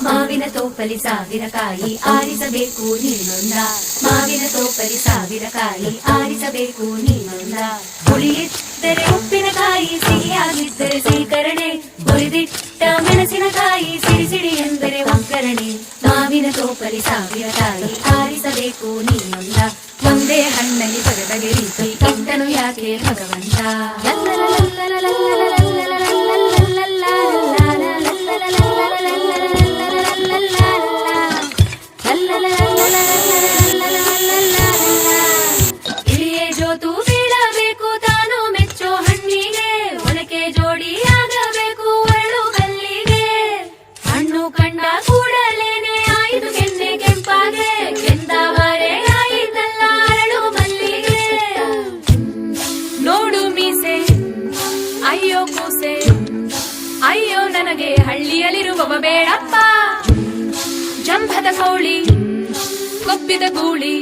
ಮಾವಿನ ತೋಪಲಿ ಸಾವಿರ ಕಾಯಿ ಆರಿಸಬೇಕು ನೀನೊಂದ, ಮಾವಿನ ತೋಪಲಿ ಸಾವಿರ ಕಾಯಿ ಆರಿಸಬೇಕು ನೀನೊಂದ. ಹುಳಿಯಿದ್ದರೆ ಉಪ್ಪಿನಕಾಯಿ, ಸಿಹಿಯಾಗಿದ್ದರೆ ಸೀಕರಣೆ, ಹುರಿದಿಟ್ಟ ಮೆಣಸಿನಕಾಯಿ, ಸಿಡಿ ಸಿಡಿ ಎಂದರೆ ಒಗ್ಗರಣೆ. ಮಾವಿನ ತೋಪಲಿ ಸಾವಿರ ಕಾಯಿ ಆರಿಸಬೇಕು ನೀನೊಂದ, ಒಂದೇ ಹಣ್ಣಲ್ಲಿ ಬಗೆ ಬಗೆ ರೀತಿ ಇಟ್ಟನು ಯಾಕೆ ಭಗವಂತ. ಇಳಿಯೇ ಜೋತು ಬೀಳಬೇಕು ತಾನು ಮೆಚ್ಚೋ ಹಣ್ಣಿಗೆ, ಒನಕೆ ಜೋಡಿ ಆಗಬೇಕು ಅರಳು ಕಲ್ಲಿಗೆ. ಹಣ್ಣು ಕಂಡ ಕೂಡಲೇನೆ ಆಯಿತು ಕೆನ್ನೆ ಕೆಂಪಾಗೆ, ಕೆಂದಾವರೆ ಆಯಿತಲ್ಲ ಅರಳು ಮಲ್ಲಿಗೆ. ನೋಡು ಮೀಸೆ ಅಯ್ಯೋ ಕೂಸೆ, ಅಯ್ಯೋ ನನಗೆ ಹಳ್ಳಿಯಲ್ಲಿರುವವ ಬೇಡಪ್ಪ. ಜಂಭದ ಕೋಳಿ ಕೊಬ್ಬಿದ ಗೂಳಿ,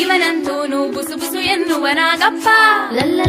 ಇವನಂತೂನು ಬುಸು ಬುಸು ಎನ್ನುವನಾಗಪ್ಪ. ಲಲ್ಲ